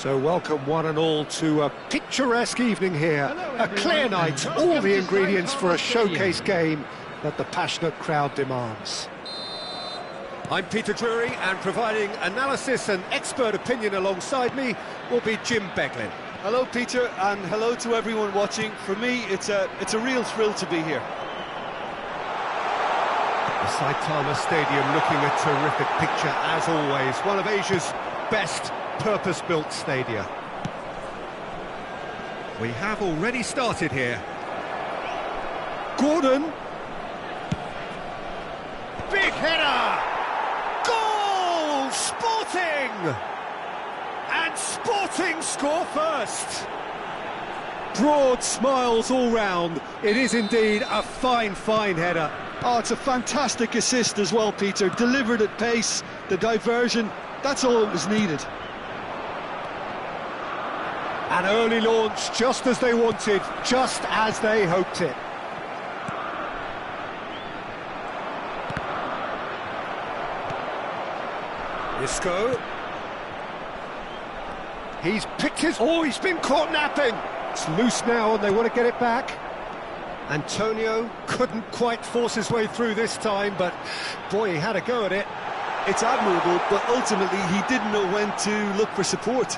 So welcome one and all to a picturesque evening here. A clear night, all the ingredients for a showcase game that the passionate crowd demands. I'm Peter Drury, and providing analysis and expert opinion alongside me will be Jim Beglin. Hello Peter, and hello to everyone watching. For me, it's a real thrill to be here. The Saitama Stadium looking a terrific picture as always. One of Asia's best purpose-built stadia. We have already started here. Gordon. Big header! Goal! Sporting! And Sporting score first. Broad smiles all round. It is indeed a fine header. Oh, it's a fantastic assist as well, Peter. Delivered at pace, the diversion, that's all that was needed. An early launch, just as they wanted, just as they hoped it. Isco. He's picked his... Oh, he's been caught napping. It's loose now and they want to get it back. Antonio couldn't quite force his way through this time, but boy, he had a go at it. It's admirable, but ultimately he didn't know when to look for support.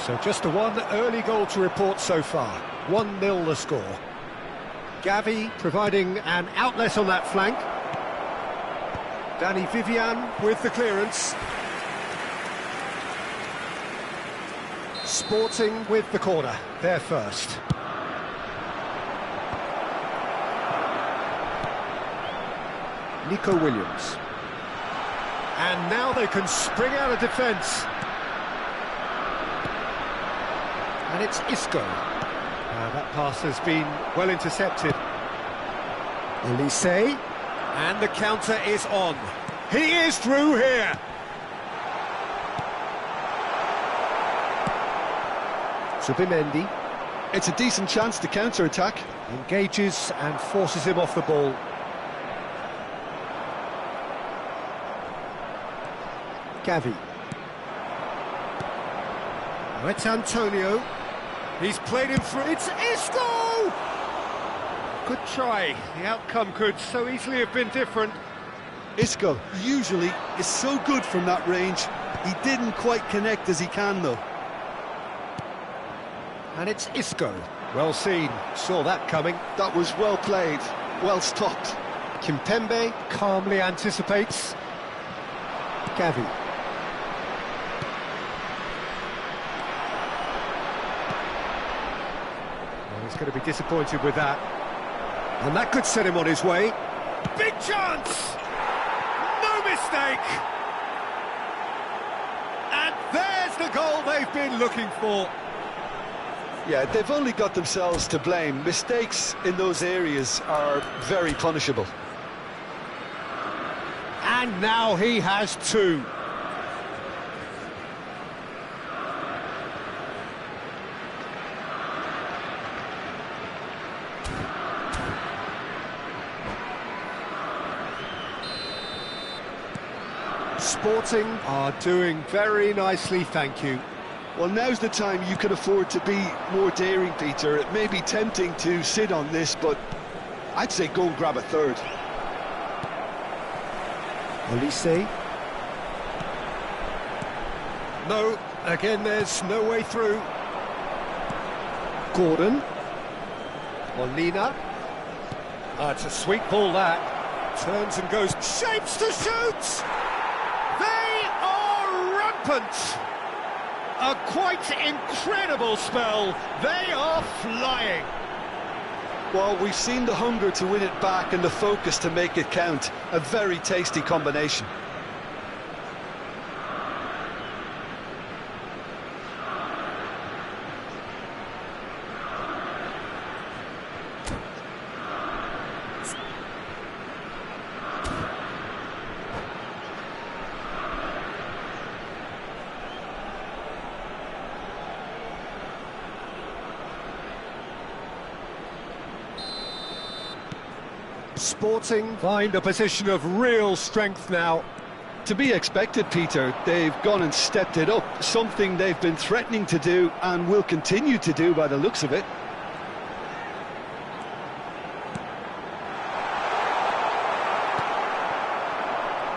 So just the one early goal to report so far. 1-0 the score. Gavi providing an outlet on that flank. Danny Vivian with the clearance. Sporting with the corner, there first. Nico Williams. And now they can spring out of defence. And it's Isco. That pass has been well intercepted. Elise. And the counter is on. He is through here. Subimendi. It's a decent chance to counter-attack. Engages and forces him off the ball. Gavi. Oh, it's Antonio. He's played him through. It's Isco! Good try. The outcome could so easily have been different. Isco usually is so good from that range. He didn't quite connect as he can, though. And it's Isco. Well seen. Saw that coming. That was well played. Well stopped. Kimpembe calmly anticipates. Gavi. Well, he's going to be disappointed with that. And that could set him on his way. Big chance! No mistake! And there's the goal they've been looking for. Yeah, they've only got themselves to blame. Mistakes in those areas are very punishable. And now he has two. Sporting are doing very nicely, thank you. Well, now's the time you can afford to be more daring, Peter. It may be tempting to sit on this, but I'd say go and grab a third. Elise. No, again there's no way through. Gordon. Molina. It's a sweet ball that. Turns and goes, shapes to shoot! They are rampant! A quite incredible spell. They are flying. Well, we've seen the hunger to win it back and the focus to make it count. A very tasty combination. Sporting find a position of real strength now. To be expected, Peter. They've gone and stepped it up, something they've been threatening to do and will continue to do by the looks of it.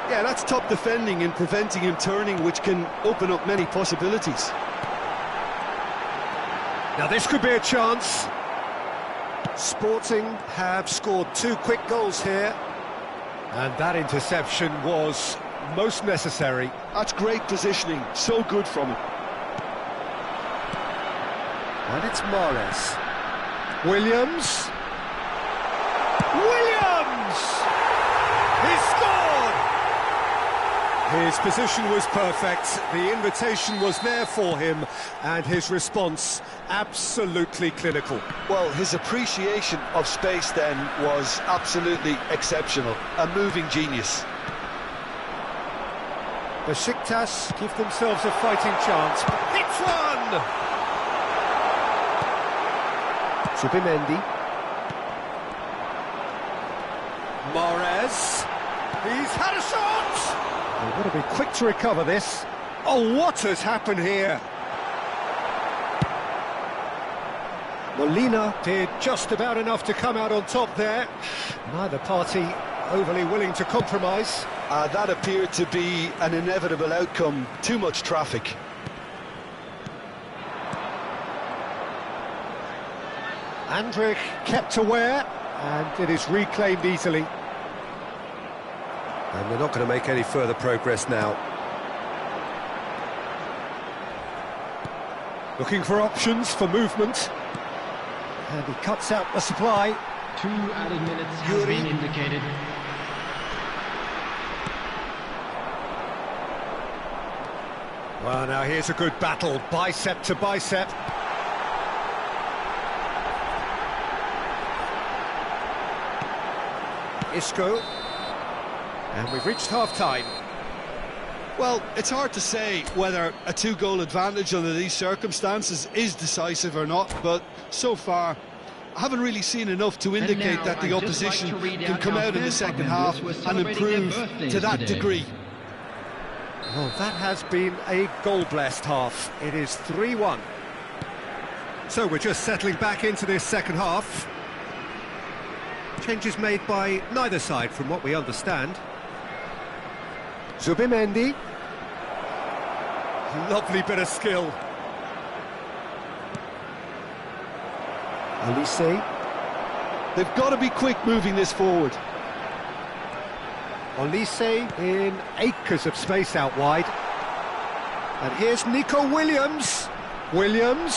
Yeah, that's top defending and preventing him turning, which can open up many possibilities. Now this could be a chance. Sporting have scored 2 quick goals here. And that interception was most necessary. That's great positioning, so good from him. And it's Mahrez. Williams. Williams! He scored! His position was perfect, the invitation was there for him, and his response absolutely clinical. Well, his appreciation of space then was absolutely exceptional. A moving genius. Besiktas give themselves a fighting chance. Hits one! Zubimendi. Mahrez. He's had a shot! They've got to be quick to recover this. Oh, what has happened here? Molina did just about enough to come out on top there. Neither party overly willing to compromise. That appeared to be an inevitable outcome. Too much traffic. Andrich kept aware, and it is reclaimed easily. And they're not going to make any further progress now. Looking for options for movement. And he cuts out the supply. 2 added minutes have been indicated. Well, now here's a good battle, bicep to bicep. Isco. And we've reached half-time. Well, it's hard to say whether a 2-goal advantage under these circumstances is decisive or not, but so far I haven't really seen enough to indicate that the opposition can come out in the second half and improve to that degree. Well, that has been a goal-blessed half. It is 3-1. So we're just settling back into this second half. Changes made by neither side from what we understand. Zubimendi. Lovely bit of skill. Elise. They've got to be quick moving this forward. Elise in acres of space out wide. And here's Nico Williams. Williams.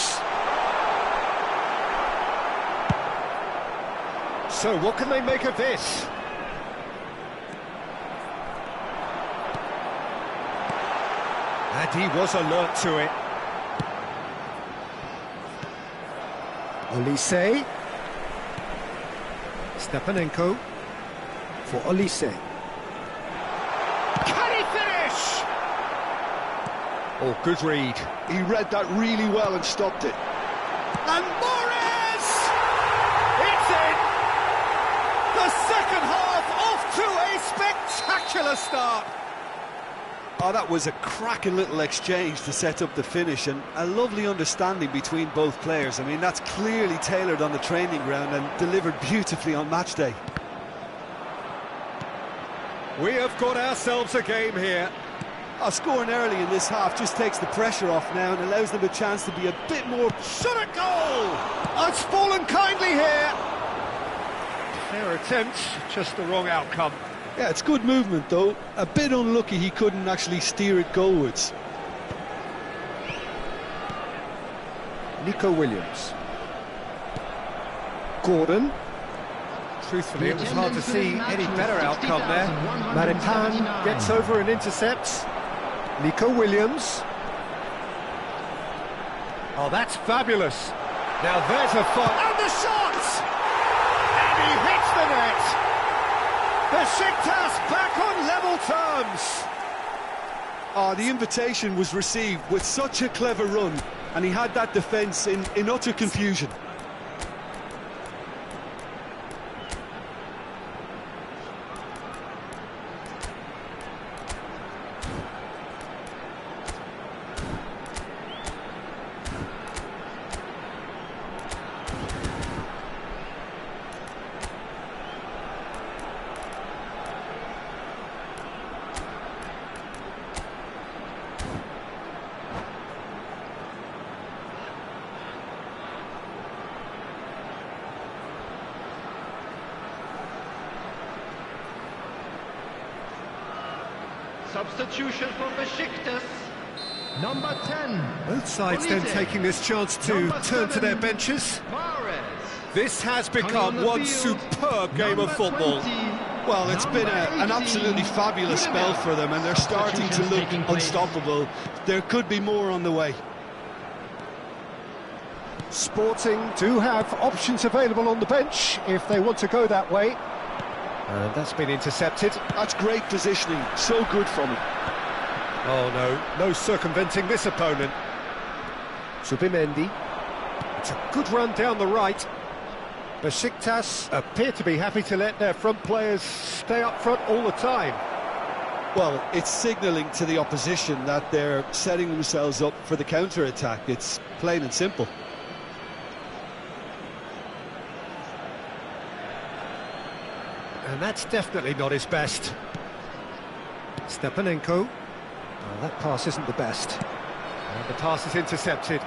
So what can they make of this? And he was alert to it. Olise. Stepanenko for Olise. Can he finish? Oh, good read. He read that really well and stopped it. And Mahrez! It's in! The second half off to a spectacular start. Oh, that was a cracking little exchange to set up the finish, and a lovely understanding between both players. I mean, that's clearly tailored on the training ground and delivered beautifully on match day. We have got ourselves a game here. Scoring early in this half just takes the pressure off now and allows them a chance to be a bit more... Shot at goal! It's fallen kindly here. Fair attempt, just the wrong outcome. Yeah, it's good movement though. A bit unlucky he couldn't actually steer it goalwards. Nico Williams. Gordon. Truthfully, it was hard to see any better outcome there. Maripan gets over and intercepts. Nico Williams. Oh, that's fabulous. Now there's a fight. And the shot! And he hits the net. Besiktas back on level terms. The invitation was received with such a clever run, and he had that defence in utter confusion. Substitution for Besiktas. Number 10. Both sides then taking this chance to turn to their benches. This has become one superb game of football. Well, it's been an absolutely fabulous spell for them, and they're starting to look unstoppable. There could be more on the way. Sporting do have options available on the bench if they want to go that way. And that's been intercepted. That's great positioning, so good from him. Oh no, no circumventing this opponent. Subimendi. It's a good run down the right. Besiktas appear to be happy to let their front players stay up front all the time. Well, it's signalling to the opposition that they're setting themselves up for the counter-attack. It's plain and simple. And that's definitely not his best. Stepanenko. Well, that pass isn't the best. And the pass is intercepted.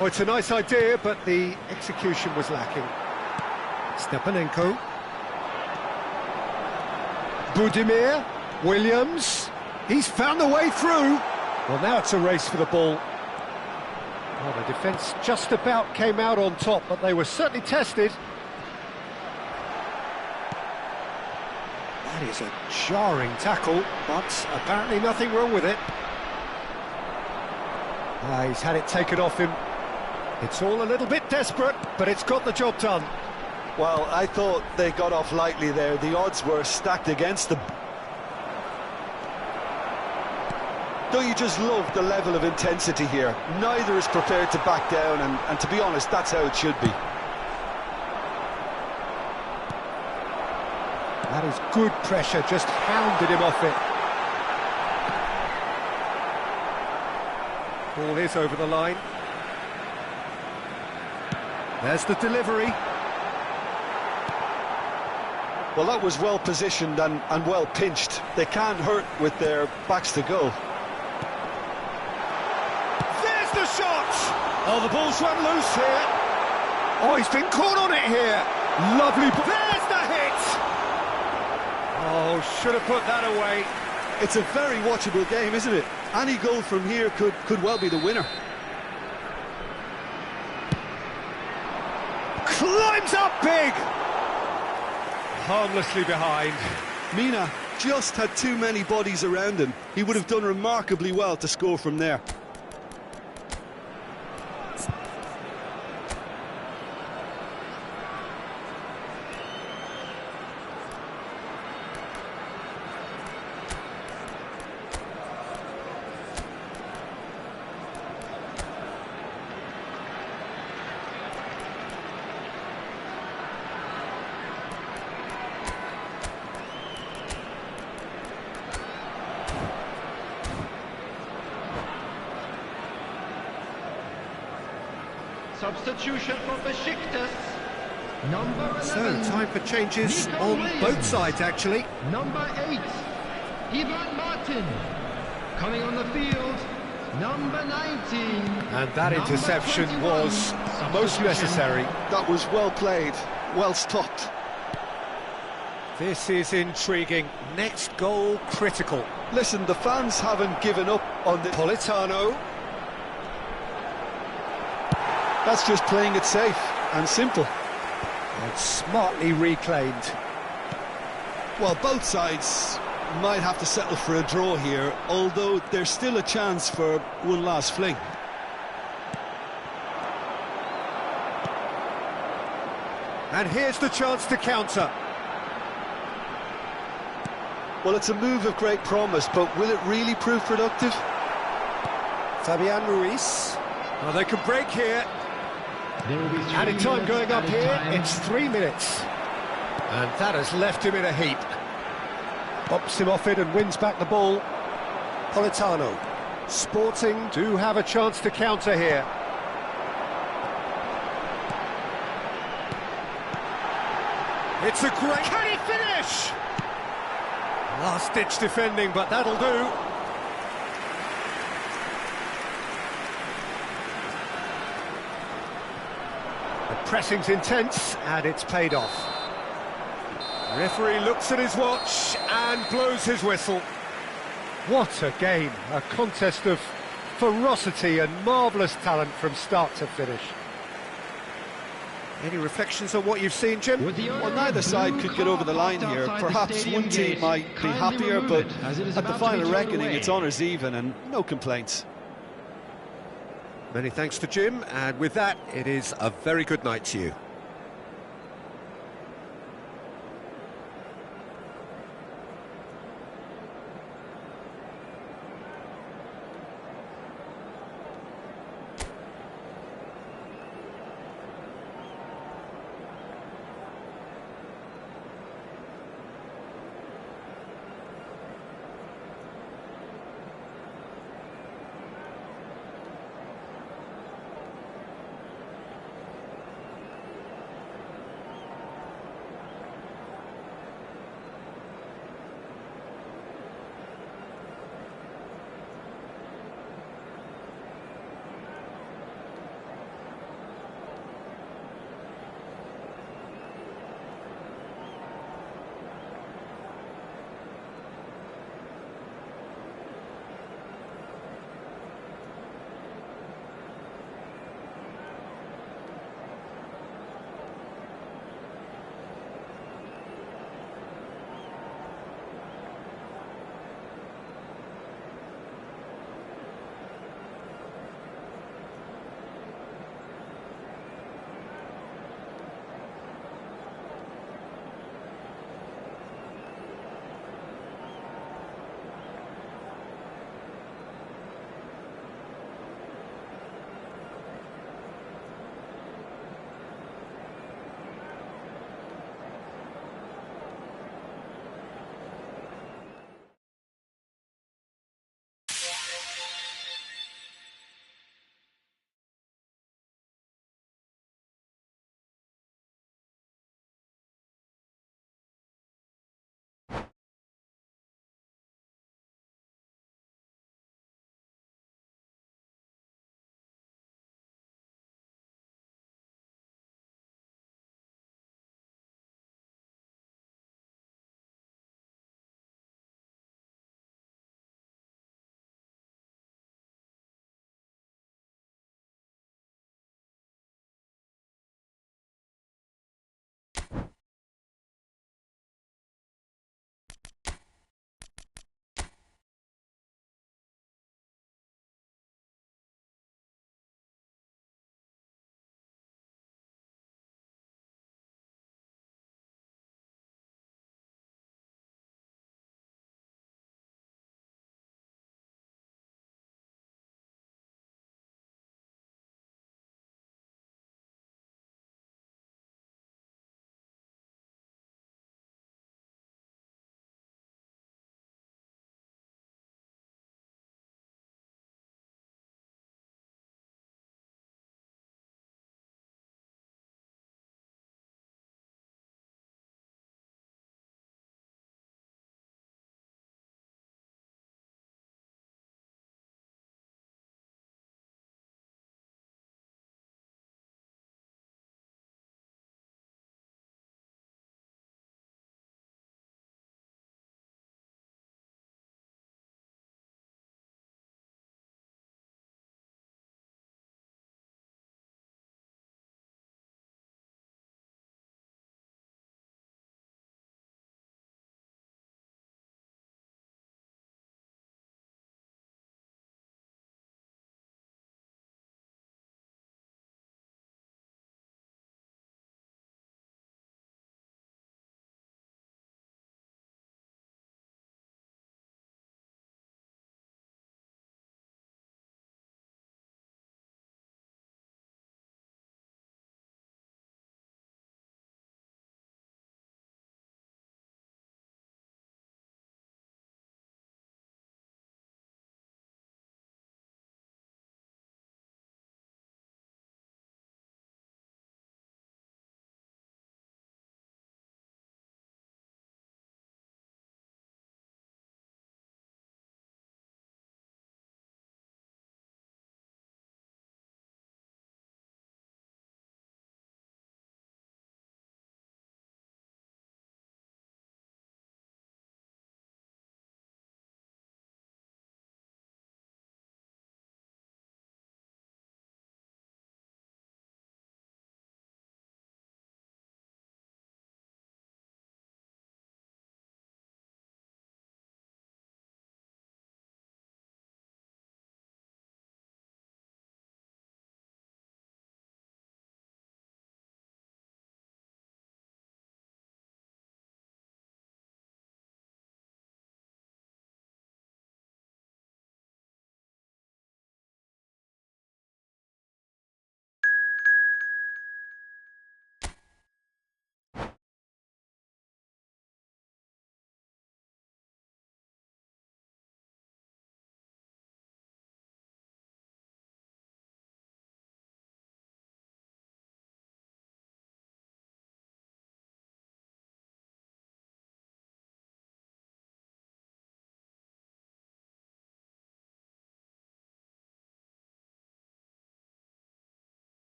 Oh, it's a nice idea, but the execution was lacking. Stepanenko. Budimir. Williams. He's found the way through. Well, now it's a race for the ball. Well, the defence just about came out on top, but they were certainly tested. That is a jarring tackle, but apparently nothing wrong with it. He's had it taken off him. It's all a little bit desperate, but it's got the job done. Well, I thought they got off lightly there. The odds were stacked against them. Don't you just love the level of intensity here? Neither is prepared to back down, and to be honest, that's how it should be. That is good pressure, just hounded him off it. Ball is over the line. There's the delivery. Well, that was well positioned and well pinched. They can't hurt with their backs to go. There's the shot! Oh, the ball's run loose here. Oh, he's been caught on it here. Lovely. There's the hit! Oh, should have put that away. It's a very watchable game, isn't it? Any goal from here could well be the winner. Climbs up big! Harmlessly behind. Mina just had too many bodies around him. He would have done remarkably well to score from there. Substitution for Besiktas. Number 11. So, time for changes on both sides, actually. Number 8, Ivan Martin. Coming on the field, number 19. And that interception was most necessary. That was well played, well stopped. This is intriguing. Next goal critical. Listen, the fans haven't given up on the... Politano. That's just playing it safe and simple. And smartly reclaimed. Well, both sides might have to settle for a draw here, although there's still a chance for one last fling. And here's the chance to counter. Well, it's a move of great promise, but will it really prove productive? Fabian Ruiz. Well, they can break here. Added time going up here, it's 3 minutes. And that has left him in a heap. Bops him off it and wins back the ball. Politano. Sporting do have a chance to counter here. It's a great... Can he finish? Last-ditch defending, but that'll do. The pressing's intense, and it's paid off. Referee looks at his watch and blows his whistle. What a game, a contest of ferocity and marvellous talent from start to finish. Any reflections on what you've seen, Jim? Well, neither side could get over the line here. Perhaps one team might be happier, but at the final reckoning, it's honours even and no complaints. Many thanks to Jim, and with that, it is a very good night to you.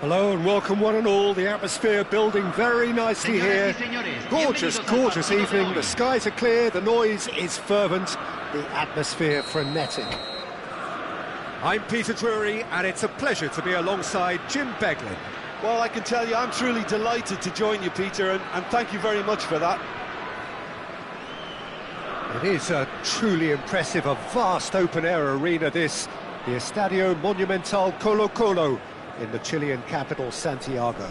Hello and welcome one and all. The atmosphere building very nicely here. Gorgeous, gorgeous evening. The skies are clear, the noise is fervent, the atmosphere frenetic. I'm Peter Drury and it's a pleasure to be alongside Jim Beglin. Well, I can tell you I'm truly delighted to join you, Peter, and thank you very much for that. It is a truly impressive, a vast open-air arena this, the Estadio Monumental Colo-Colo in the Chilean capital, Santiago.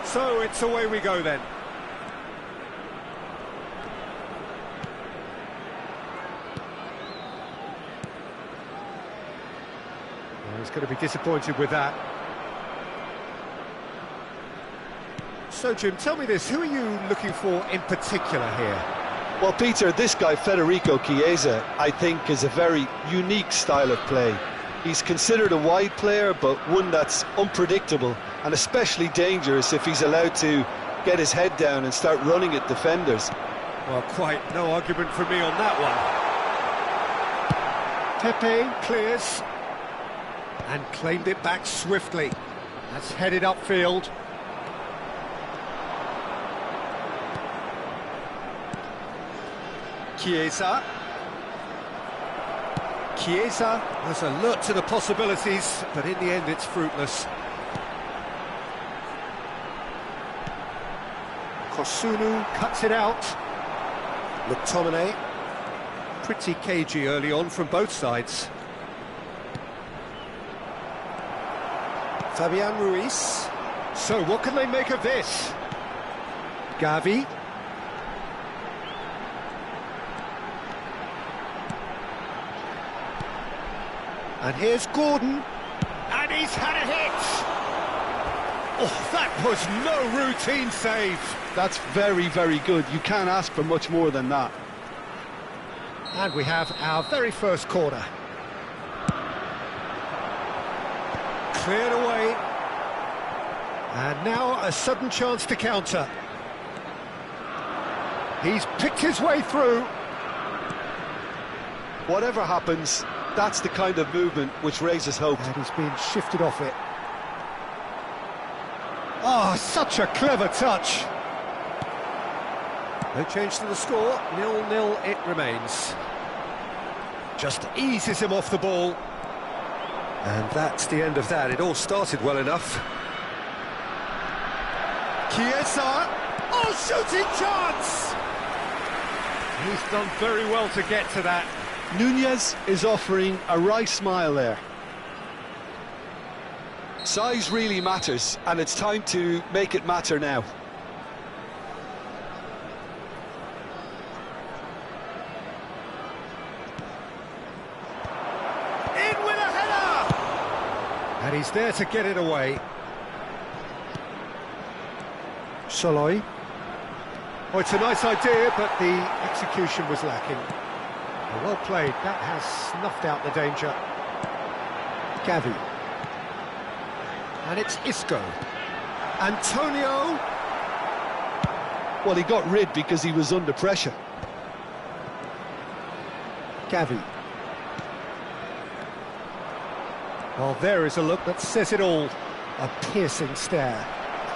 So it's away we go then. Well, he's going to be disappointed with that. So Jim, tell me this, who are you looking for in particular here? Well, Peter, this guy, Federico Chiesa, I think is a very unique style of play. He's considered a wide player, but one that's unpredictable and especially dangerous if he's allowed to get his head down and start running at defenders. Well, quite no argument from me on that one. Pepe clears and claimed it back swiftly. That's headed upfield. Chiesa was alert to the possibilities, but in the end it's fruitless. Kosunu cuts it out. McTominay, pretty cagey early on from both sides. Fabian Ruiz. So what can they make of this? Gavi. And here's Gordon, and he's had a hit! Oh, that was no routine save! That's very, very good. You can't ask for much more than that. And we have our very first corner. Cleared away. And now a sudden chance to counter. He's picked his way through. Whatever happens, that's the kind of movement which raises hope. And he's been shifted off it. Oh, such a clever touch. No change to the score, 0-0 it remains. Just eases him off the ball. And that's the end of that. It all started well enough. Chiesa! Oh, shooting chance! He's done very well to get to that. Nunez is offering a wry smile there. Size really matters, and it's time to make it matter now. In with a header! And he's there to get it away. Soloy. Oh, it's a nice idea, but the execution was lacking. Well played, that has snuffed out the danger. Gavi. And it's Isco. Antonio. Well, he got rid because he was under pressure. Gavi. Well, there is a look that says it all. A piercing stare.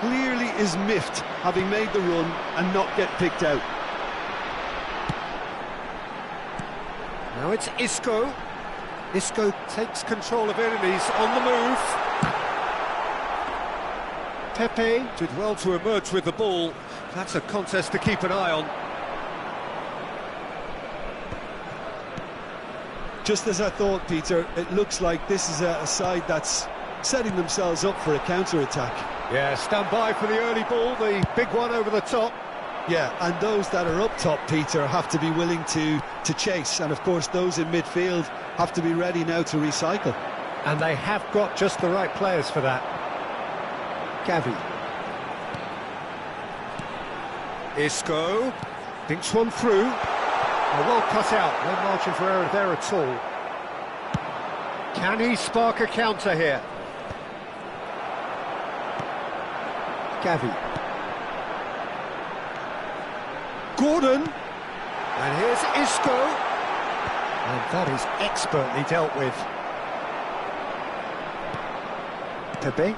Clearly is miffed, having made the run and not get picked out. Now it's Isco. Isco takes control of it and he's on the move. Pepe did well to emerge with the ball. That's a contest to keep an eye on. Just as I thought, Peter, it looks like this is a side that's setting themselves up for a counter-attack. Yeah, stand by for the early ball, the big one over the top. Yeah, and those that are up top, Peter, have to be willing to chase, and of course those in midfield have to be ready now to recycle. And they have got just the right players for that. Gavi. Isco. Thinks one through. Well cut out, no margin for error there at all. Can he spark a counter here? Gavi. Gordon. And here's Isco. And that is expertly dealt with. Pepe.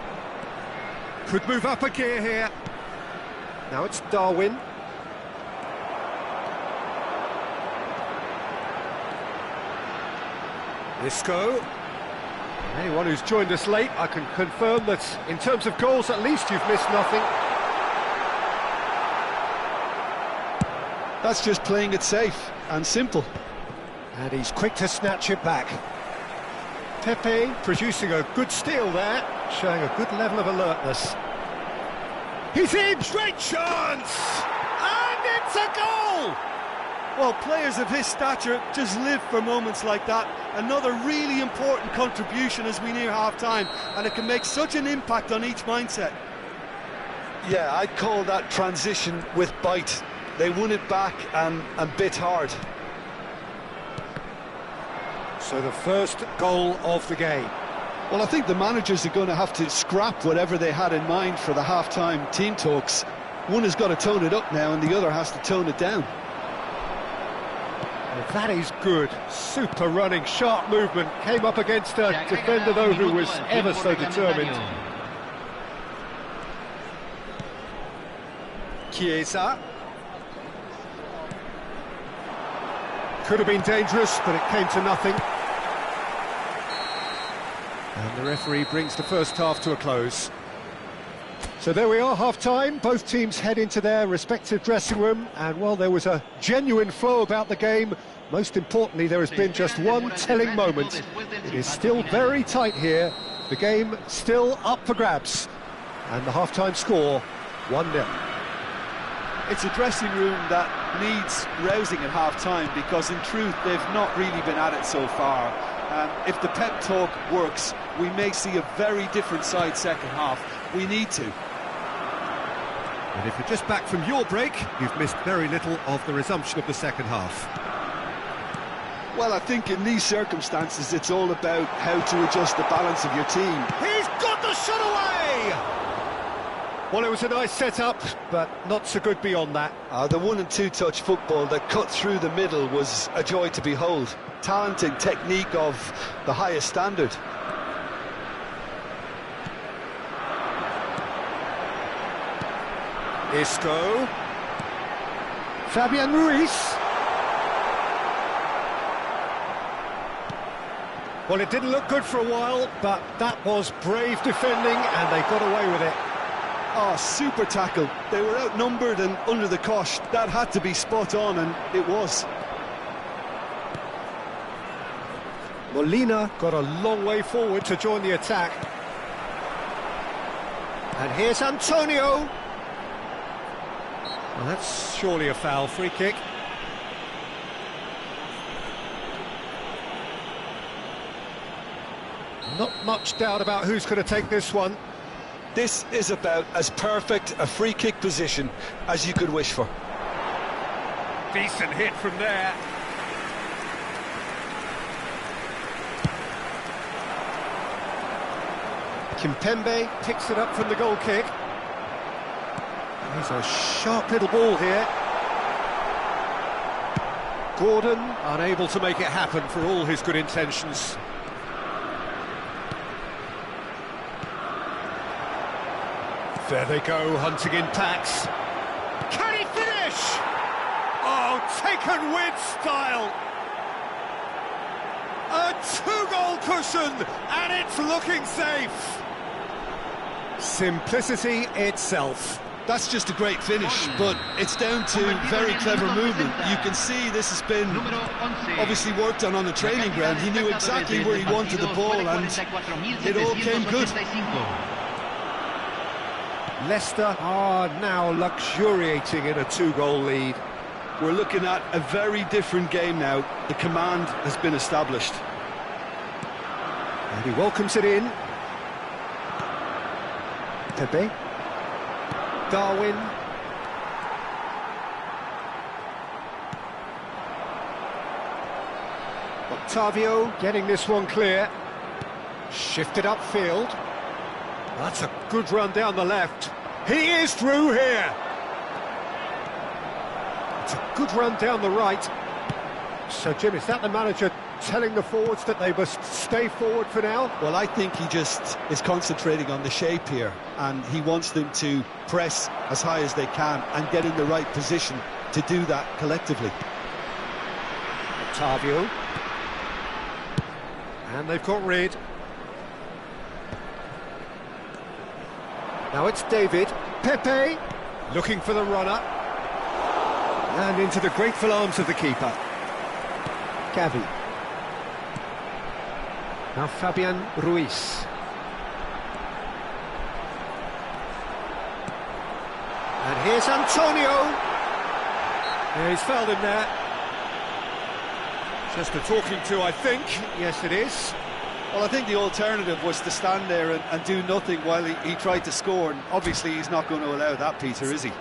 Could move up a gear here. Now it's Darwin. Isco. Anyone who's joined us late, I can confirm that in terms of goals, at least you've missed nothing. That's just playing it safe and simple. And he's quick to snatch it back. Pepe producing a good steal there, showing a good level of alertness. He's in! Great chance! And it's a goal! Well, players of his stature just live for moments like that. Another really important contribution as we near half-time, and it can make such an impact on each mindset. Yeah, I'd call that transition with bite. They won it back and bit hard. So the first goal of the game. Well, I think the managers are going to have to scrap whatever they had in mind for the half-time team talks. One has got to tone it up now and the other has to tone it down. Well, that is good. Super running, sharp movement. Came up against a defender, though, who was ever so determined. Chiesa. Could have been dangerous, but it came to nothing. And the referee brings the first half to a close. So there we are, half-time. Both teams head into their respective dressing room, and while there was a genuine flow about the game, most importantly, there has been just one telling moment. It is still very tight here. The game still up for grabs. And the half-time score, 1-0. It's a dressing room that needs rousing at half-time because, in truth, they've not really been at it so far. If the pep talk works, we may see a very different side second half. We need to. And if you're just back from your break, you've missed very little of the resumption of the second half. Well, I think in these circumstances, it's all about how to adjust the balance of your team. He's got the shot away! Well, it was a nice set-up, but not so good beyond that. The 1- and 2-touch football that cut through the middle was a joy to behold. Talented technique of the highest standard. Isco. Fabian Ruiz. Well, it didn't look good for a while, but that was brave defending, and they got away with it. Oh, super tackle. They were outnumbered and under the cosh. That had to be spot on, and it was. Molina got a long way forward to join the attack. And here's Antonio. Well, that's surely a foul. Free kick. Not much doubt about who's going to take this one. This is about as perfect a free kick position as you could wish for. Decent hit from there. Kimpembe picks it up from the goal kick. There's a sharp little ball here. Gordon unable to make it happen for all his good intentions. There they go, hunting in packs. Can he finish? Oh, taken with style. A 2-goal cushion, and it's looking safe. Simplicity itself. That's just a great finish, but it's down to very clever movement. You can see this has been obviously worked on the training ground. He knew exactly where he wanted the ball, and it all came good. Leicester are now luxuriating in a 2-goal lead. We're looking at a very different game now. The command has been established. And he welcomes it in. Pepe. Darwin. Octavio getting this one clear. Shifted upfield. That's a good run down the left. He is through here. It's a good run down the right. So, Jim, is that the manager telling the forwards that they must stay forward for now? Well, I think he just is concentrating on the shape here, and he wants them to press as high as they can and get in the right position to do that collectively. Octavio. And they've got rid. Now it's David. Pepe looking for the runner. And into the grateful arms of the keeper. Gavi. Now Fabian Ruiz. And here's Antonio. Yeah, he's fouled him there. Just a talking to, I think. Yes, it is. Well, I think the alternative was to stand there and do nothing while he tried to score, and obviously he's not going to allow that, Peter, is he?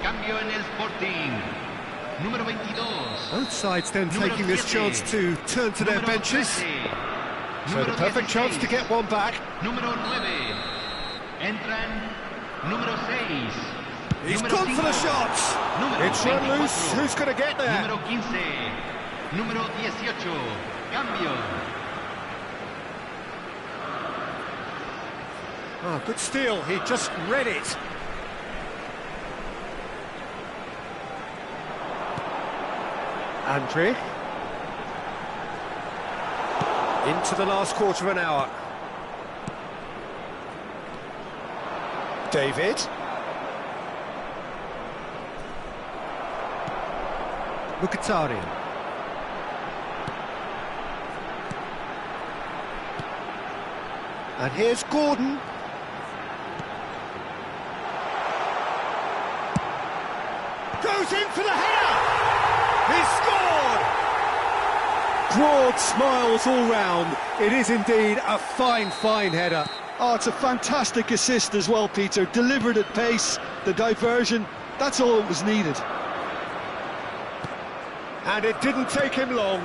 Cambio en el Sporting. Número 22. Both sides then taking this chance to turn to their benches. So the perfect chance to get one back. Número 9. Entran número 6. He's gone for the shots. It's run loose. Who's going to get there? Número 15. Número 18. Cambio. Oh, good steal. He just read it. Andre. Into the last quarter of an hour. David. Mkhitaryan. And here's Gordon. Goes in for the header! He scored! Broad smiles all round. It is indeed a fine, fine header. Oh, it's a fantastic assist as well, Peter. Delivered at pace, the diversion, that's all that was needed. And it didn't take him long.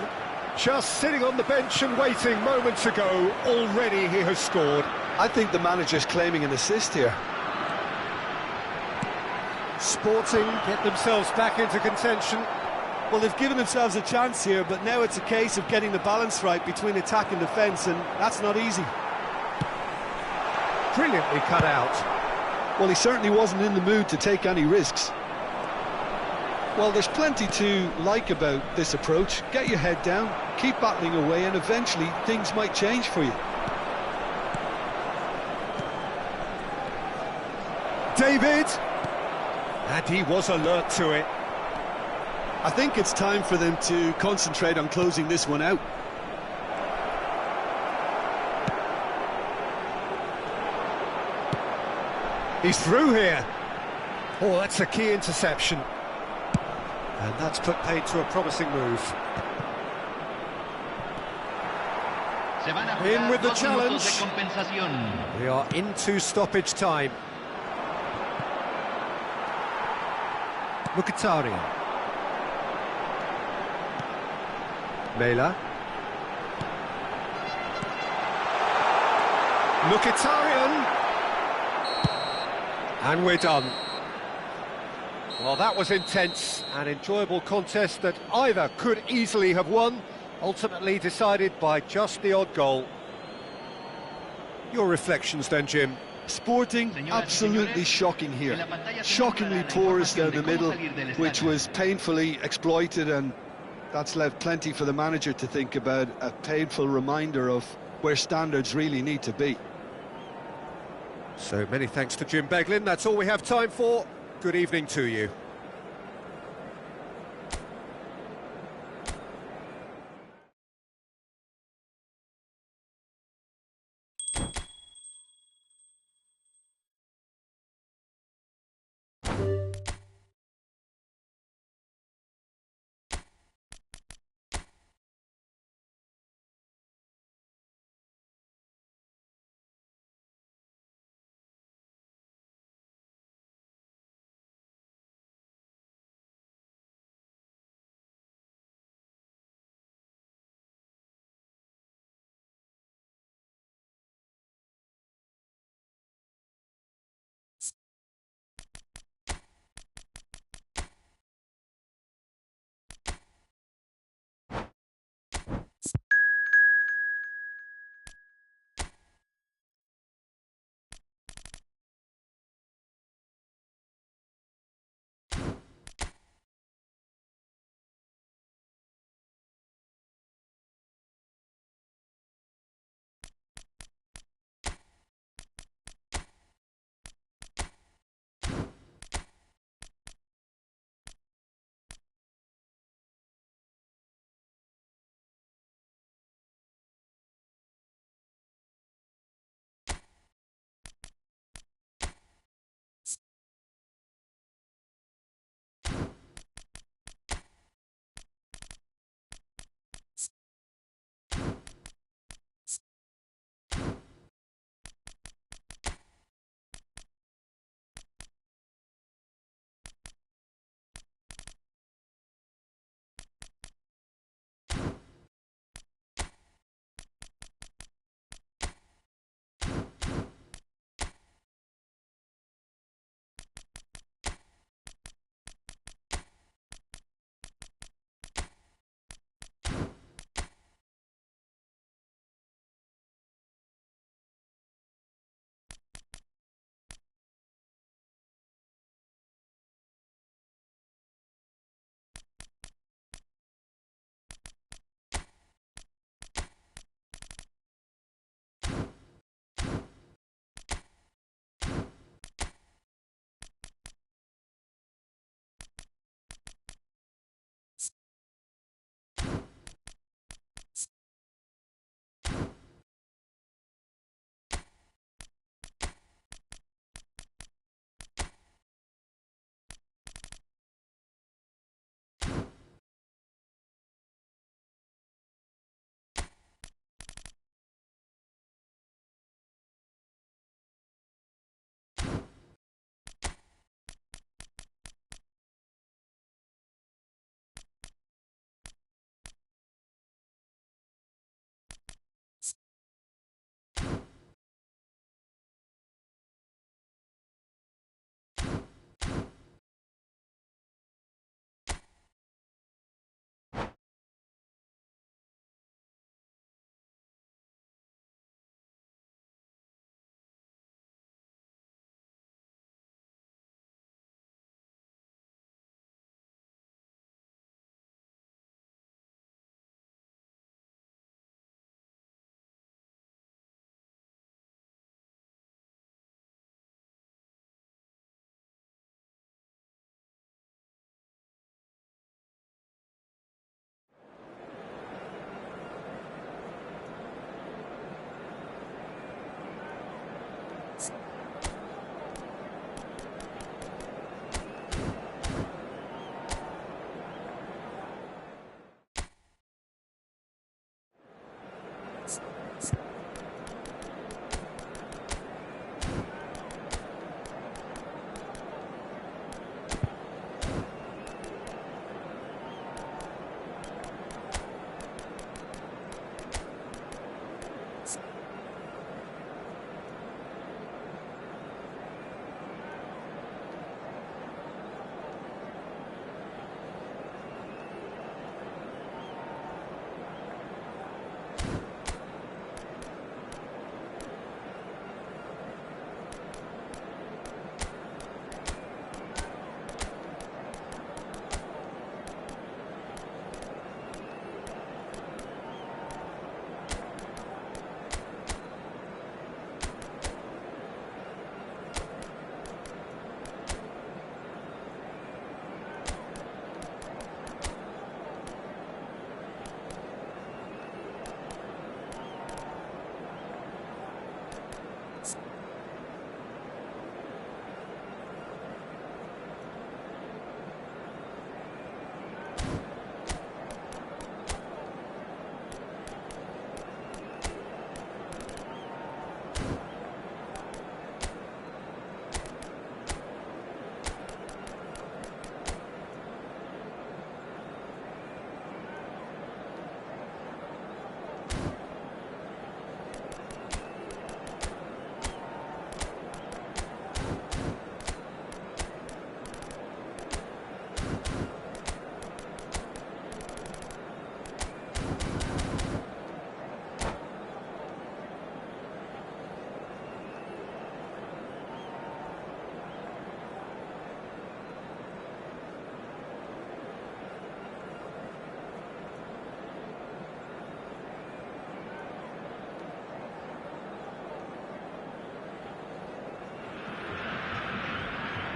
Just sitting on the bench and waiting moments ago, already he has scored. I think the manager's claiming an assist here. Sporting get themselves back into contention. Well, they've given themselves a chance here, but now it's a case of getting the balance right between attack and defence, and that's not easy. Brilliantly cut out. Well, he certainly wasn't in the mood to take any risks. Well, there's plenty to like about this approach. Get your head down, keep battling away, and eventually things might change for you. David! And he was alert to it. I think it's time for them to concentrate on closing this one out. He's through here. Oh, that's a key interception. And that's put paid to a promising move. In with the challenge. We are into stoppage time. Mkhitaryan. Vila. Mkhitaryan. And we're done. Well, that was intense, an enjoyable contest that either could easily have won, ultimately decided by just the odd goal. Your reflections then, Jim? Sporting, absolutely shocking here. Shockingly porous down the middle, which was painfully exploited, and that's left plenty for the manager to think about, a painful reminder of where standards really need to be. So many thanks to Jim Beglin. That's all we have time for. Good evening to you.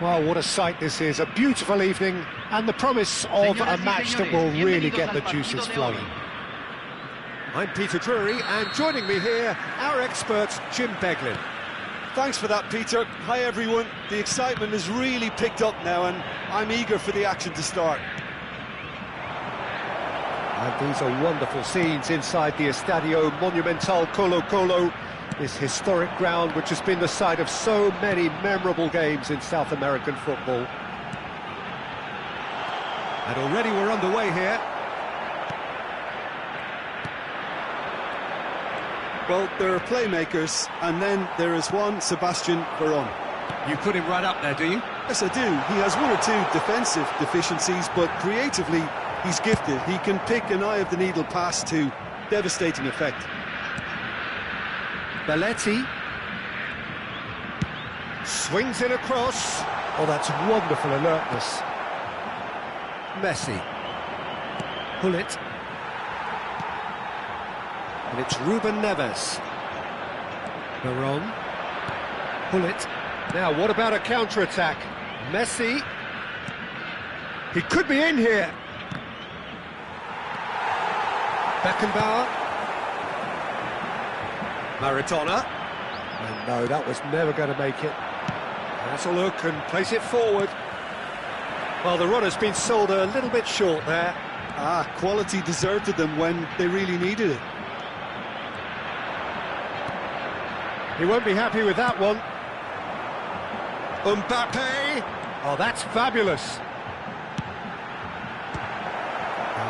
Well, what a sight this is, a beautiful evening, and the promise of a match that will really get the juices flowing. I'm Peter Drury, and joining me here, our expert, Jim Beglin. Thanks for that, Peter. Hi, everyone. The excitement has really picked up now, and I'm eager for the action to start. And these are wonderful scenes inside the Estadio Monumental Colo-Colo, this historic ground which has been the site of so many memorable games in South American football. And already we're underway here. Well, there are playmakers, and then there is Juan Sebastian Veron. You put him right up there, do you? Yes, I do. He has one or two defensive deficiencies, but creatively, he's gifted. He can pick an eye-of-the-needle pass to devastating effect. Belletti swings it across. Oh, that's wonderful alertness. Messi. Pull it. And it's Ruben Neves. Veron. Pull it. Now, what about a counter-attack? Messi. He could be in here. Beckenbauer. Maradona. And no, that was never going to make it. Has a look and plays it forward. Well, the runner's been sold a little bit short there. Quality deserted them when they really needed it. He won't be happy with that one. Mbappe! Oh, that's fabulous.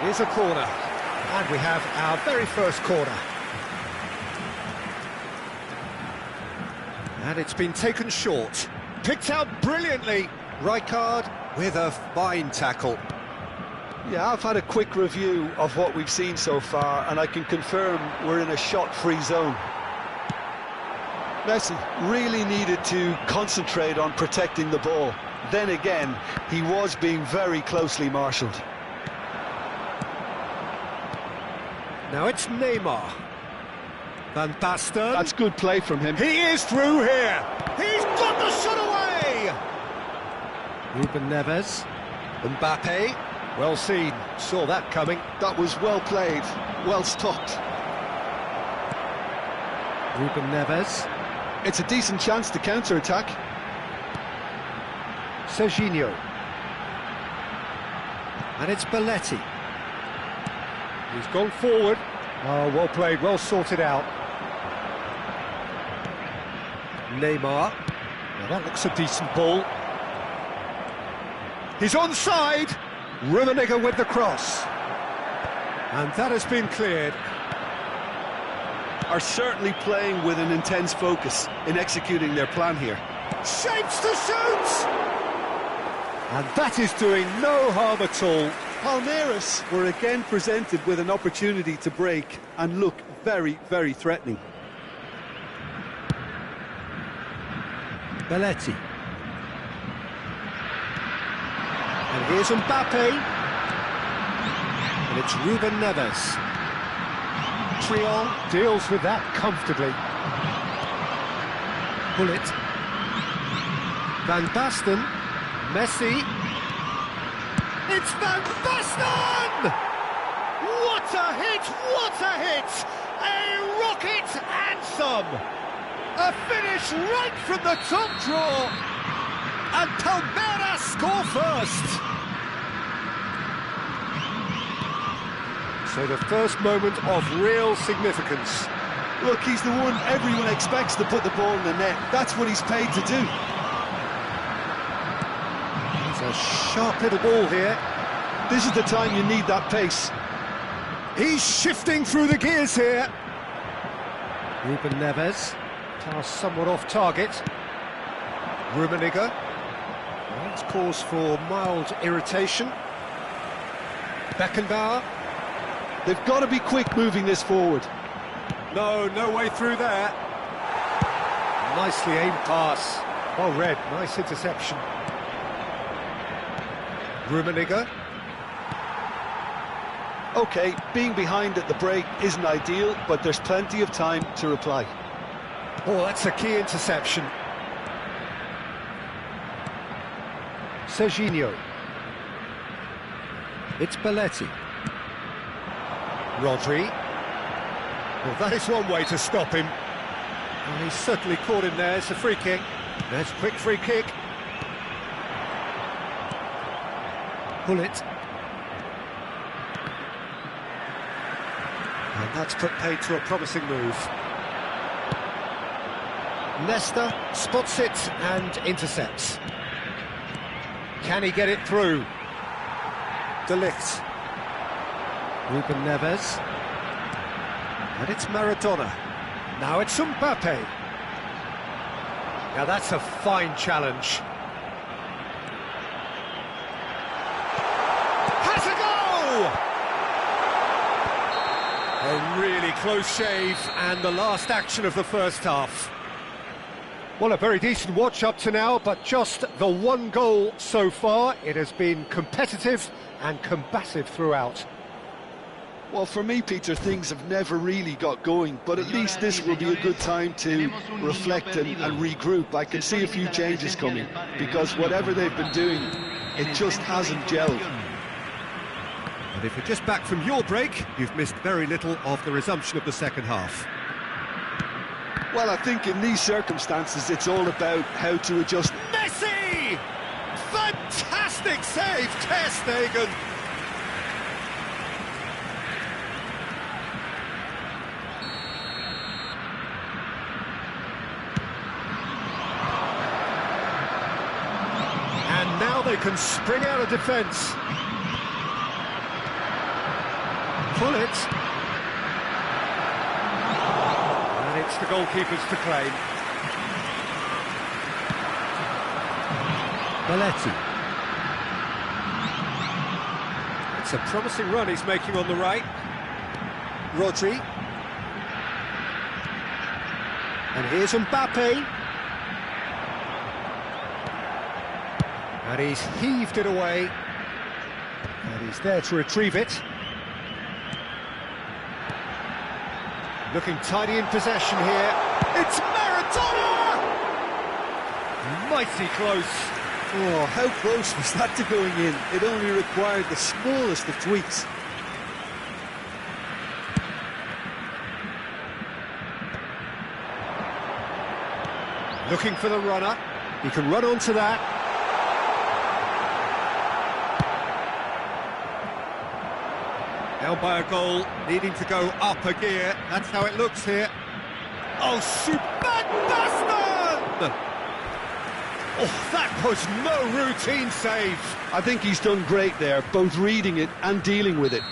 It is a corner. And we have our very first corner. And it's been taken short. Picked out brilliantly. Rijkaard with a fine tackle. Yeah, I've had a quick review of what we've seen so far, and I can confirm we're in a shot-free zone. Messi really needed to concentrate on protecting the ball. Then again, he was being very closely marshalled. Now it's Neymar. Van Basten. That's good play from him. He is through here. He's got the shot away. Ruben Neves. Mbappe. Well seen. Saw that coming. That was well played. Well stopped. Ruben Neves. It's a decent chance to counter-attack. Serginho. And it's Belletti. He's gone forward. Oh, well played, well sorted out. Neymar. Now that looks a decent ball. He's onside. Rummenigge with the cross. And that has been cleared. Are certainly playing with an intense focus in executing their plan here. Shapes to shoot! And that is doing no harm at all. Palmeiras were again presented with an opportunity to break and look very, very threatening. Belletti. And here's Mbappe. And it's Ruben Neves. Triol deals with that comfortably. Pull it. Van Basten. Messi. It's Van Basten! What a hit! What a hit! A rocket anthem! A finish right from the top draw! And Palmeiras score first! So the first moment of real significance. Look, he's the one everyone expects to put the ball in the net. That's what he's paid to do. It's a sharp little ball here. This is the time you need that pace. He's shifting through the gears here. Ruben Neves. Pass somewhat off target. Rummenigge. That's cause for mild irritation. Beckenbauer. They've got to be quick moving this forward. No way through there. Nicely aimed pass. Well read, nice interception. Rummenigge. OK, being behind at the break isn't ideal, but there's plenty of time to reply. Oh, that's a key interception. Serginho. It's Belletti. Rodri. Well, that is one way to stop him. And he's certainly caught him there. It's a free kick. That's a quick free kick. Pull it. And that's put paid to a promising move. Nesta spots it and intercepts. Can he get it through? De Ligt. Ruben Neves. And it's Maradona. Now it's Mbappe. Now that's a fine challenge. Has a goal! A really close shave, and the last action of the first half. Well, a very decent watch up to now, but just the one goal so far. It has been competitive and combative throughout. Well, for me, Peter, things have never really got going, but at least this will be a good time to reflect and regroup. I can see a few changes coming, because whatever they've been doing, it just hasn't gelled. And if you're just back from your break, you've missed very little of the resumption of the second half. Well, I think in these circumstances, it's all about how to adjust. Messi! Fantastic save, Ter Stegen! And now they can spring out of defence. Pull it. And it's the goalkeepers to claim. Belletti. It's a promising run he's making on the right. Rodri. And here's Mbappe. And he's heaved it away. And he's there to retrieve it. Looking tidy in possession here. It's Maradona! Mighty close. Oh, how close was that to going in? It only required the smallest of tweaks. Looking for the runner. He can run onto that. Held by a goal, needing to go up a gear. That's how it looks here. Oh, shoot! Van Basten! Oh, that was no routine save. I think he's done great there, both reading it and dealing with it.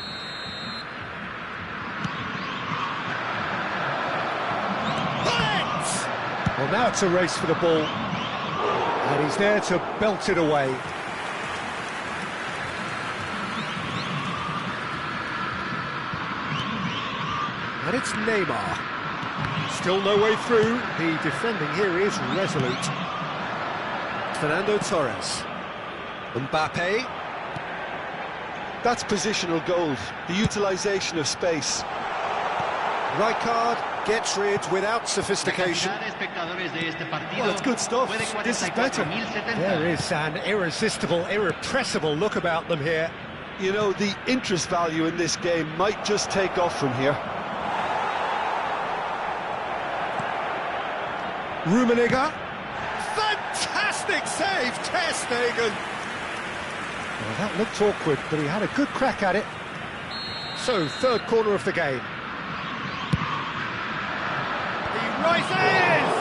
Bullet! Well, now it's a race for the ball. And he's there to belt it away. And it's Neymar. Still no way through. The defending here is resolute. Fernando Torres. Mbappe. That's positional goals, the utilisation of space. Rijkaard gets rid without sophistication. Well, it's good stuff. This is better. There is an irresistible, irrepressible look about them here. You know, the interest value in this game might just take off from here. Rummenigge. Fantastic save, Ter Stegen. Well, that looked awkward, but he had a good crack at it. So, third corner of the game. He rises!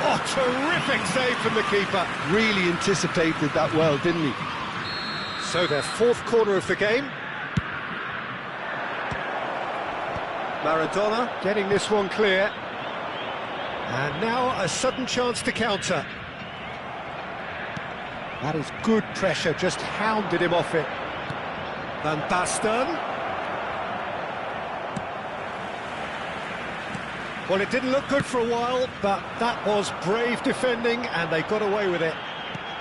Oh, terrific save from the keeper. Really anticipated that well, didn't he? So, their fourth corner of the game. Maradona getting this one clear. And now a sudden chance to counter. That is good pressure, just hounded him off it. Van Basten. Well, it didn't look good for a while, but that was brave defending, and they got away with it.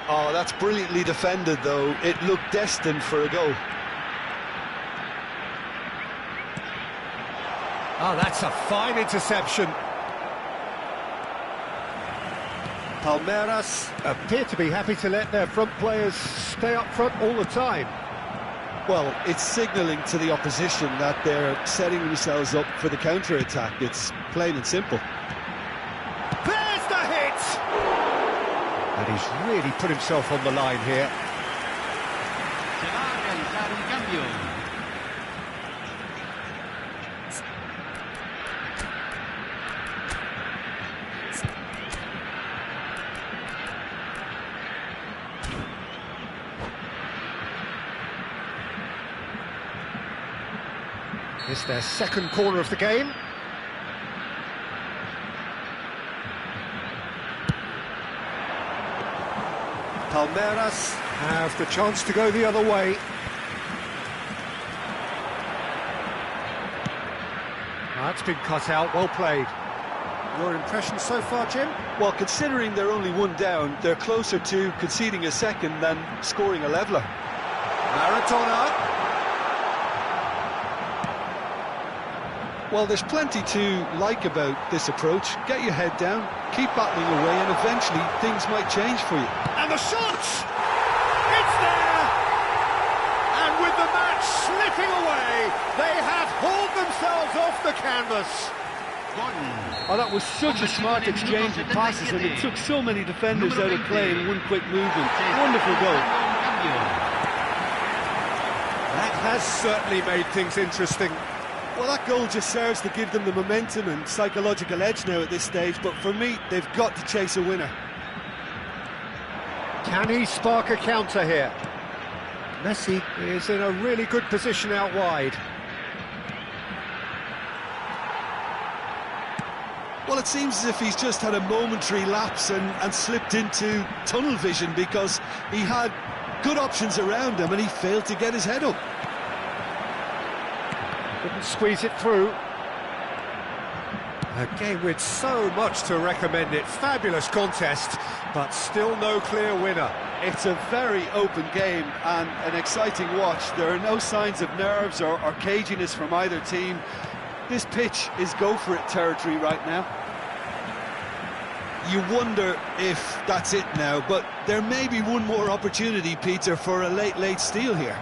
Oh, that's brilliantly defended, though. It looked destined for a goal. Oh, that's a fine interception. Palmeiras appear to be happy to let their front players stay up front all the time. Well, it's signalling to the opposition that they're setting themselves up for the counter-attack. It's plain and simple. There's the hit! And he's really put himself on the line here. Se va a realizar un cambio. It's their second corner of the game. Palmeiras have the chance to go the other way. That's been cut out, well played. Your impression so far, Jim? Well, considering they're only one down, they're closer to conceding a second than scoring a leveller. Maradona. Well, there's plenty to like about this approach. Get your head down, keep battling away, and eventually things might change for you. And the shot! It's there! And with the match slipping away, they have hauled themselves off the canvas. Oh, that was such a smart exchange of passes, and it took so many defenders out of play in one quick movement. Wonderful goal. That has certainly made things interesting. Well, that goal just serves to give them the momentum and psychological edge now at this stage, but for me, they've got to chase a winner. Can he spark a counter here? Messi is in a really good position out wide. Well, it seems as if he's just had a momentary lapse and slipped into tunnel vision, because he had good options around him and he failed to get his head up. Couldn't squeeze it through. A game with so much to recommend it. Fabulous contest, but still no clear winner. It's a very open game and an exciting watch. There are no signs of nerves or caginess from either team. This pitch is go-for-it territory right now. You wonder if that's it now, but there may be one more opportunity, Peter, for a late steal here.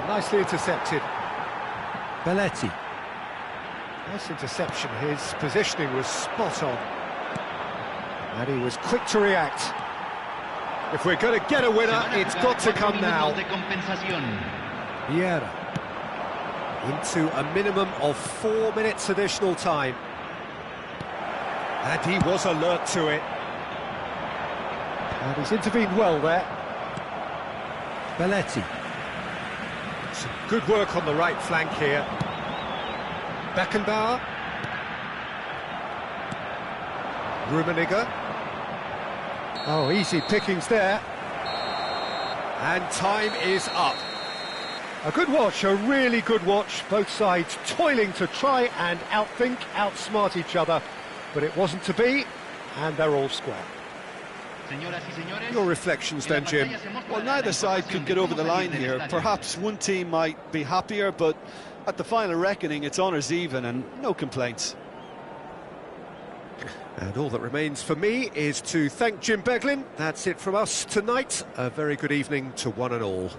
Nicely intercepted. Belletti. Nice interception. His positioning was spot on. And he was quick to react. If we're going to get a winner, it's got to come now. Vieira. Into a minimum of 4 minutes additional time. And he was alert to it. And he's intervened well there. Belletti. Some good work on the right flank here. Beckenbauer. Rummenigge. Oh, easy pickings there. And time is up. A good watch, a really good watch. Both sides toiling to try and outthink, outsmart each other. But it wasn't to be, and they're all square. Your reflections then, Jim? Well, neither side could get over the line here. Perhaps one team might be happier, but at the final reckoning, it's honours even and no complaints. And all that remains for me is to thank Jim Beglin. That's it from us tonight. A very good evening to one and all.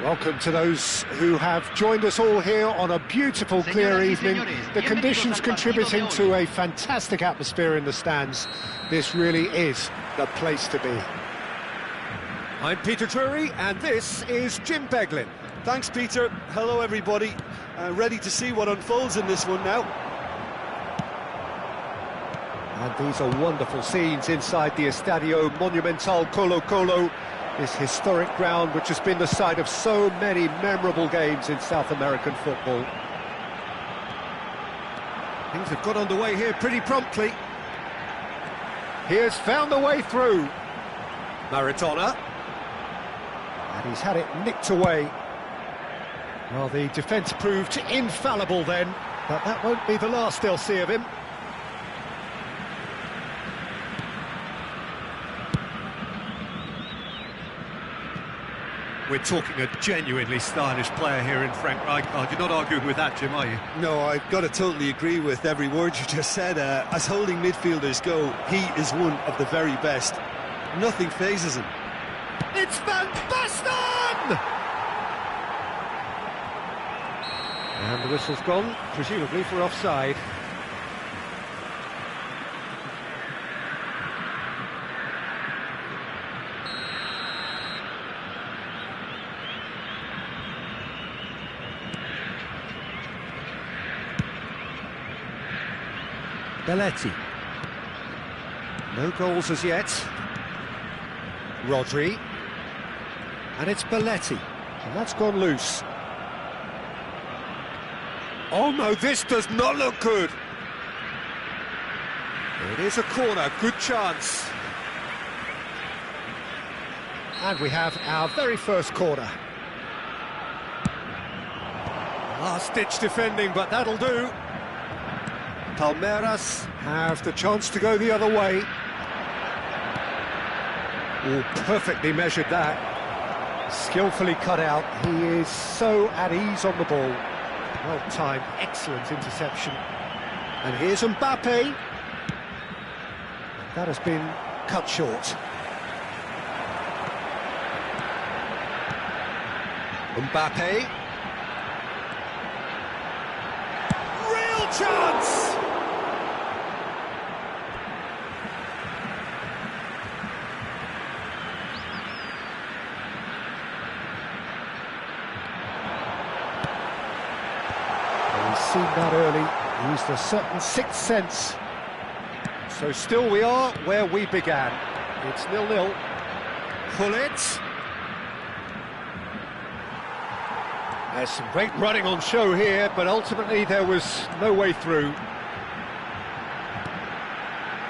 Welcome to those who have joined us all here on a beautiful, clear evening. The conditions contributing to a fantastic atmosphere in the stands. This really is the place to be. I'm Peter Drury, and this is Jim Beglin. Thanks, Peter. Hello, everybody. Ready to see what unfolds in this one now. And these are wonderful scenes inside the Estadio Monumental Colo-Colo, this historic ground which has been the site of so many memorable games in South American football. Things have got underway here pretty promptly. He has found the way through. Maradona. And he's had it nicked away. Well, the defence proved infallible then, but that won't be the last they'll see of him. We're talking a genuinely stylish player here in Frank Rijkaard. You're not arguing with that, Jim, are you? No, I've got to totally agree with every word you just said. As holding midfielders go, he is one of the very best. Nothing phases him. It's Van Basten! And the whistle's gone, presumably for offside. Belletti. No goals as yet. Rodri. And it's Belletti. And that's gone loose. Oh no, this does not look good. It is a corner, good chance. And we have our very first corner. Last-ditch defending, but that'll do. Palmeiras have the chance to go the other way. Oh, perfectly measured that. Skillfully cut out. He is so at ease on the ball. Well-timed, excellent interception. And here's Mbappe. That has been cut short. Mbappe. Real chance! Seen that early, used a certain sixth sense. So still we are where we began. It's 0-0. Pull it. There's some great running on show here, but ultimately there was no way through.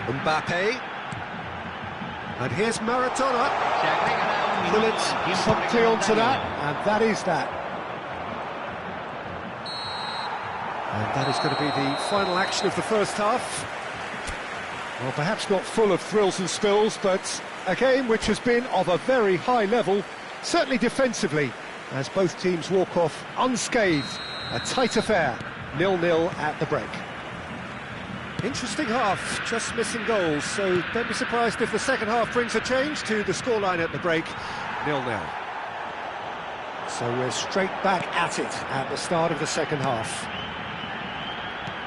Mbappe. And here's Maradona. Pull it promptly onto that, and that is that. And that is going to be the final action of the first half. Well, perhaps not full of thrills and spills, but a game which has been of a very high level, certainly defensively, as both teams walk off unscathed. A tight affair, 0-0 at the break. Interesting half, just missing goals, so don't be surprised if the second half brings a change to the scoreline at the break, 0-0. So we're straight back at it at the start of the second half.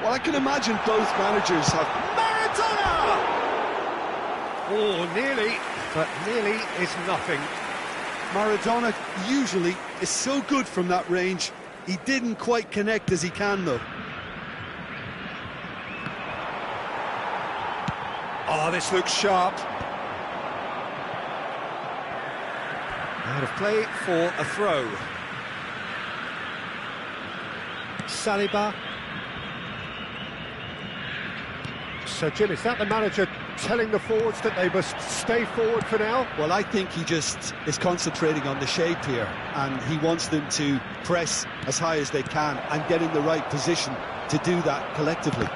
Well, I can imagine both managers have... Maradona! Oh, nearly, but nearly is nothing. Maradona usually is so good from that range. He didn't quite connect as he can, though. Oh, this looks sharp. Out of play for a throw. Saliba. So, Jim, is that the manager telling the forwards that they must stay forward for now? Well, I think he just is concentrating on the shape here, and he wants them to press as high as they can and get in the right position to do that collectively.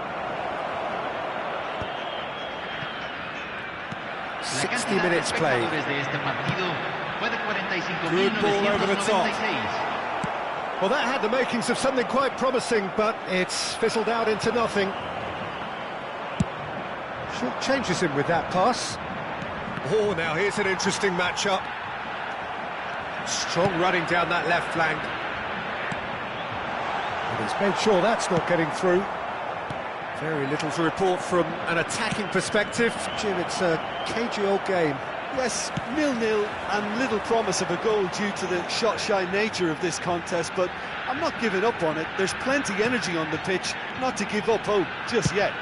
60 minutes played. Good ball over the top. Well, that had the makings of something quite promising, but it's fizzled out into nothing. Short changes him with that pass. Oh, now here's an interesting matchup. Strong running down that left flank. And he's made sure that's not getting through. Very little to report from an attacking perspective. Jim, it's a cagey old game. Yes, 0-0 and little promise of a goal due to the shot-shy nature of this contest, but I'm not giving up on it. There's plenty energy on the pitch, not to give up hope just yet.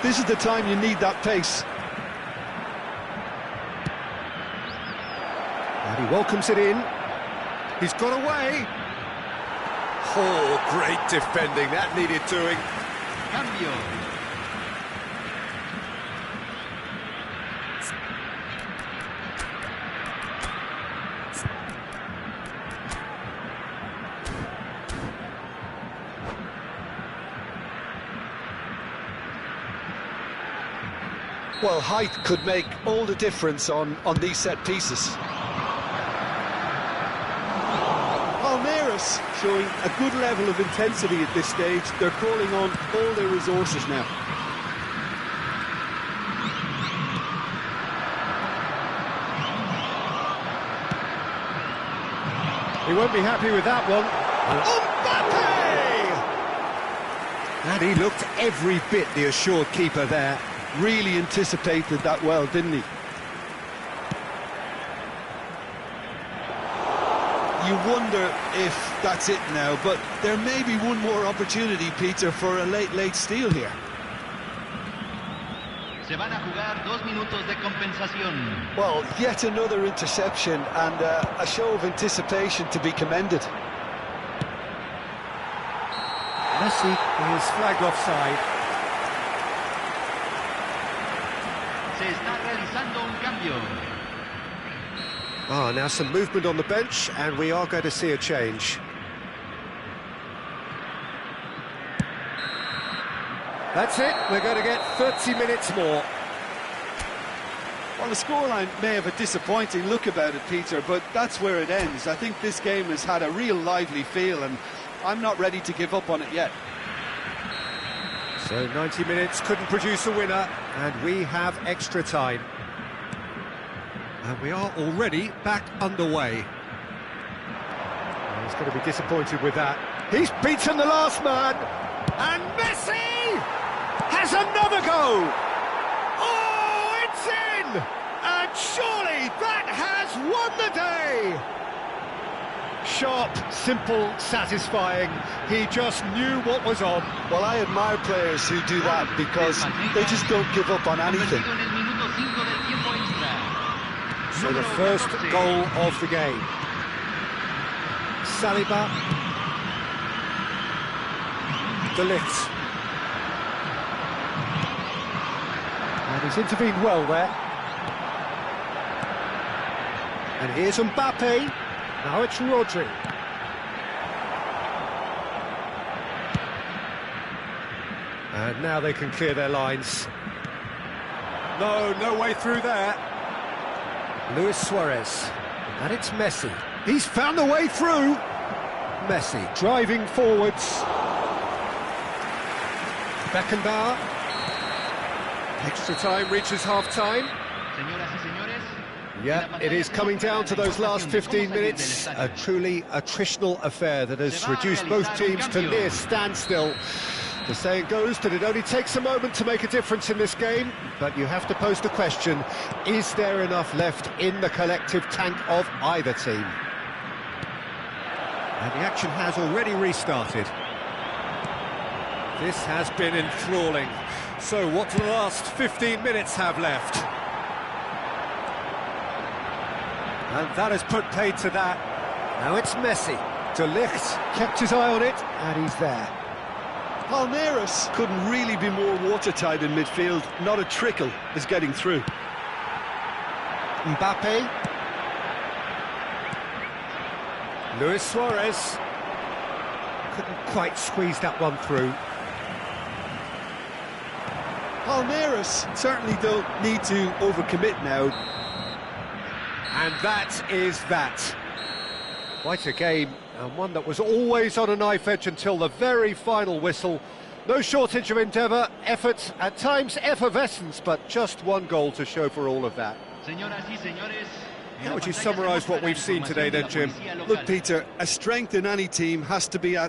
This is the time you need that pace. And he welcomes it in. He's got away. Oh, great defending. That needed doing. Cambio. Well, height could make all the difference on these set pieces. Palmeiras showing a good level of intensity at this stage. They're calling on all their resources now. He won't be happy with that one. Mbappe! And he looked every bit the assured keeper there. Really anticipated that well, didn't he? You wonder if that's it now, but there may be one more opportunity, Peter, for a late steal here. Se van a jugar 2 minutos de compensación. Well, yet another interception and a show of anticipation to be commended. Messi is flagged offside. Se está realizando un cambio. Now some movement on the bench, and we are going to see a change. That's it, we're going to get 30 minutes more. Well, the scoreline may have a disappointing look about it, Peter, but that's where it ends. I think this game has had a real lively feel, and I'm not ready to give up on it yet. So 90 minutes couldn't produce a winner, and we have extra time. And we are already back underway. He's going to be disappointed with that. He's beaten the last man, and Messi has another go! Oh, it's in! And surely that has won the day! Sharp, simple, satisfying. He just knew what was on. Well, I admire players who do that because they just don't give up on anything. So the first goal of the game. Saliba. De Ligt. And he's intervened well there. And here's Mbappe. Now it's Rodri. And now they can clear their lines. No way through there. Luis Suarez. And it's Messi. He's found a way through. Messi driving forwards. Beckenbauer. Extra time reaches half-time. Yeah, it is coming down to those last 15 minutes. A truly attritional affair that has reduced both teams to near standstill. The saying goes that it only takes a moment to make a difference in this game, but you have to pose the question, is there enough left in the collective tank of either team? And the action has already restarted. This has been enthralling. So what do the last 15 minutes have left? And that has put paid to that. Now it's Messi. De Ligt kept his eye on it, and he's there. Palmeiras couldn't really be more watertight in midfield. Not a trickle is getting through. Mbappe. Luis Suarez. Couldn't quite squeeze that one through. Palmeiras certainly don't need to overcommit now. And that is that. Quite a game, and one that was always on a knife edge until the very final whistle. No shortage of endeavour, effort, at times effervescence, but just one goal to show for all of that. How would you summarise what we've seen today then, Jim? Look, Peter, a strength in any team has to be at